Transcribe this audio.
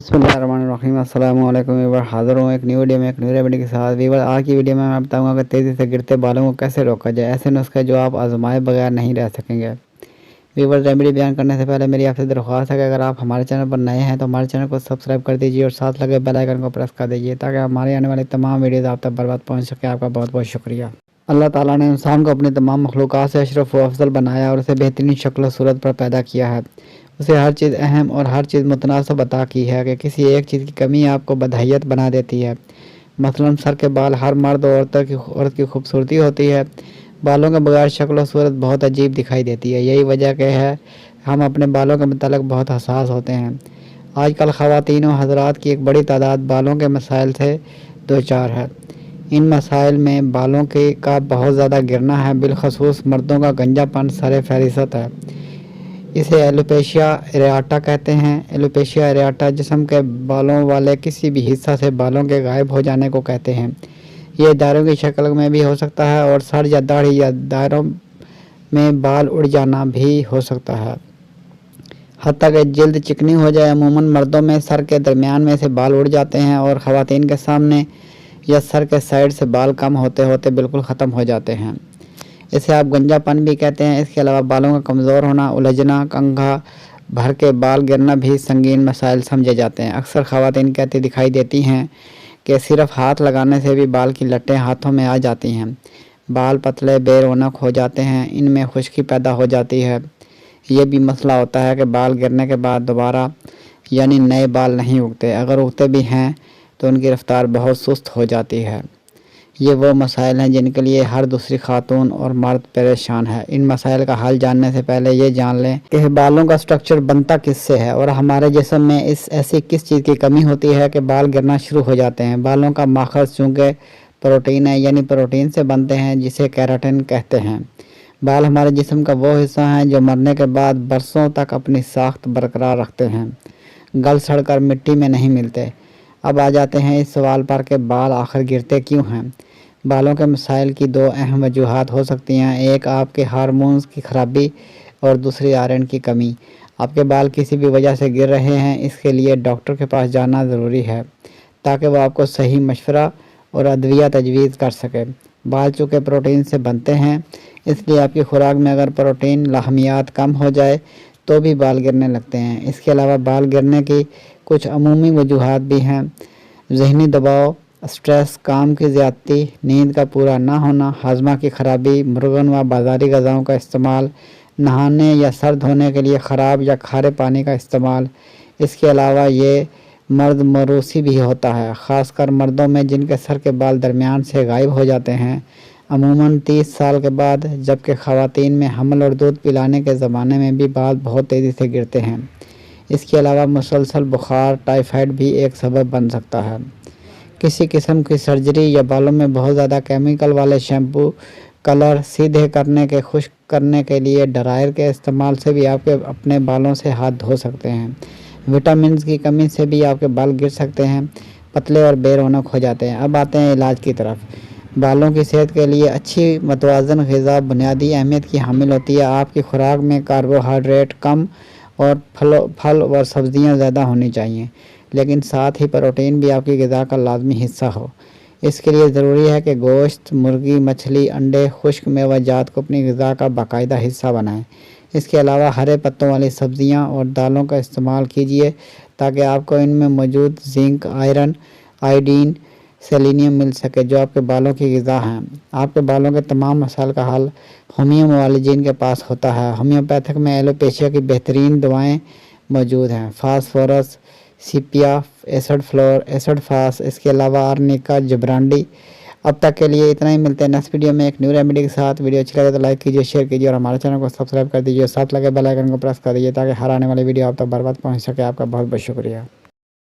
बिस्मिल्लाहिर्रहमानिर्रहीम अस्सलाम वालेकुम वीवर। हाज़िर हूँ एक न्यू वीडियो में एक न्यू रेमेडी के साथ। वीवर, आज की वीडियो में मैं बताऊंगा कि तेज़ी से गिरते बालों को कैसे रोका जाए, ऐसे नुस्खे जो आप आजमाए बगैर नहीं रह सकेंगे। वीवर, रेमेडी बयान करने से पहले मेरी आपसे दरख्वास्त है कि अगर आप हमारे चैनल पर नए हैं तो हमारे चैनल को सब्सक्राइब कर दीजिए और साथ लगे बेल आइकन को प्रेस कर दीजिए ताकि हमारे आने वाली तमाम वीडियोज़ आप तक बर्बाद पहुँच सके। आपका बहुत बहुत शुक्रिया। अल्लाह ताला ने इंसान को अपनी तमाम मखलूक़ात से अशरफ व अफजल बनाया और उसे बेहतरीन शक्ल सूरत पर पैदा किया है। उसे हर चीज़ अहम और हर चीज़ मुतनासिब अता की है कि किसी एक चीज़ की कमी आपको बदहैयत बना देती है। मसलन सर के बाल हर मर्द और औरत की खूबसूरती होती है। बालों के बगैर शक्ल और सूरत बहुत अजीब दिखाई देती है। यही वजह के है हम अपने बालों के मुतालिक बहुत हसास होते हैं। आजकल ख़वातीन और हज़रात की एक बड़ी तादाद बालों के मसाइल से दो चार है। इन मसाइल में बालों के का बहुत ज़्यादा गिरना है, बिलखसूस मर्दों का गंजापन सर फहरिस्त है। इसे एलोपेशिया एरेटा कहते हैं। एलोपेशिया एरेटा जिस्म के बालों वाले किसी भी हिस्सा से बालों के गायब हो जाने को कहते हैं। ये दायरों की शक्ल में भी हो सकता है और सर या दाढ़ी या दायरों में बाल उड़ जाना भी हो सकता है। हत्ता कि जल्द चिकनी हो जाए। अमूमन मर्दों में सर के दरमियान में से बाल उड़ जाते हैं और ख़वातीन के सामने या सर के साइड से बाल कम होते होते बिल्कुल ख़त्म हो जाते हैं। इसे आप गंजापन भी कहते हैं। इसके अलावा बालों का कमज़ोर होना, उलझना, कंघा भर के बाल गिरना भी संगीन मसाइल समझे जाते हैं। अक्सर ख़वातीन कहती दिखाई देती हैं कि सिर्फ हाथ लगाने से भी बाल की लट्टें हाथों में आ जाती हैं। बाल पतले बेरौनक हो जाते हैं, इनमें खुश्की पैदा हो जाती है। ये भी मसला होता है कि बाल गिरने के बाद दोबारा यानी नए बाल नहीं उगते। अगर उगते भी हैं तो उनकी रफ्तार बहुत सुस्त हो जाती है। ये वो मसाइल हैं जिनके लिए हर दूसरी खातून और मर्द परेशान है। इन मसाइल का हल जानने से पहले ये जान लें कि बालों का स्ट्रक्चर बनता किससे है और हमारे जिस्म में ऐसी किस चीज़ की कमी होती है कि बाल गिरना शुरू हो जाते हैं। बालों का माखज़ चूँकि प्रोटीन है, यानी प्रोटीन से बनते हैं, जिसे केराटिन कहते हैं। बाल हमारे जिस्म का वो हिस्सा है जो मरने के बाद बरसों तक अपनी साख्त बरकरार रखते हैं, गल सड़ कर मिट्टी में नहीं मिलते। अब आ जाते हैं इस सवाल पर कि बाल आखिर गिरते क्यों हैं। बालों के मसाइल की दो अहम वजूहात हो सकती हैं। एक आपके हार्मोन्स की ख़राबी और दूसरी आयरन की कमी। आपके बाल किसी भी वजह से गिर रहे हैं, इसके लिए डॉक्टर के पास जाना ज़रूरी है ताकि वो आपको सही मशवरा और अदविया तजवीज़ कर सके। बाल चूँकि प्रोटीन से बनते हैं, इसलिए आपकी खुराक में अगर प्रोटीन लाहमियात कम हो जाए तो भी बाल गिरने लगते हैं। इसके अलावा बाल गिरने की कुछ अमूमी वजूहात भी हैं। ज़हनी दबाव, स्ट्रेस, काम की ज़्यादती, नींद का पूरा ना होना, हाजमा की खराबी, मुर्गन व बाज़ारी ग़िज़ाओं का इस्तेमाल, नहाने या सर धोने के लिए ख़राब या खारे पानी का इस्तेमाल। इसके अलावा ये मर्द मरूसी भी होता है, ख़ासकर मर्दों में जिनके सर के बाल दरमियान से गायब हो जाते हैं अमूमन 30 साल के बाद, जबकि ख़वातीन में हमल और दूध पिलाने के ज़माने में भी बाल बहुत तेज़ी से गिरते हैं। इसके अलावा मुसलसल बुखार, टाइफाइड भी एक सबब बन सकता है। किसी किस्म की सर्जरी या बालों में बहुत ज़्यादा केमिकल वाले शैम्पू, कलर सीधे करने के खुश्क करने के लिए ड्रायर के इस्तेमाल से भी आपके अपने बालों से हाथ धो सकते हैं। विटामिन की कमी से भी आपके बाल गिर सकते हैं, पतले और बेरौनक हो जाते हैं। अब आते हैं इलाज की तरफ। बालों की सेहत के लिए अच्छी मतवाज़न ग़िज़ा बुनियादी अहमियत की हामिल होती है। आपकी खुराक में कार्बोहाइड्रेट कम और फल और सब्ज़ियाँ ज़्यादा होनी चाहिए, लेकिन साथ ही प्रोटीन भी आपकी ग़िज़ा का लाजमी हिस्सा हो। इसके लिए ज़रूरी है कि गोश्त, मुर्गी, मछली, अंडे, खुश्क मेवाजात को अपनी ग़िज़ा का बाकायदा हिस्सा बनाएं। इसके अलावा हरे पत्तों वाली सब्ज़ियाँ और दालों का इस्तेमाल कीजिए ताकि आपको इनमें मौजूद जिंक, आयरन, आयोडीन, सेलेनियम मिल सके जो आपके बालों की ग़िज़ा हैं। आपके बालों के तमाम मसाइल का हल होमियो मुआलिजीन के पास होता है। होम्योपैथिक में एलोपेशिया की बेहतरीन दवाएँ मौजूद हैं, फास्फोरस, सीपिया, एसिड फ्लोर, एसिड फास, इसके अलावा आर्निका, जबरांडी। अब तक के लिए इतना ही। मिलते हैं नेक्स्ट वीडियो में एक न्यू रेमेडी के साथ। वीडियो अच्छी लगे तो लाइक कीजिए, शेयर कीजिए और हमारे चैनल को सब्सक्राइब कर दीजिए। साथ लगे बेल आइकन को प्रेस कर दीजिए ताकि हर आने वाली वीडियो आप तक बर्बाद पहुंच सके। आपका बहुत बहुत शुक्रिया।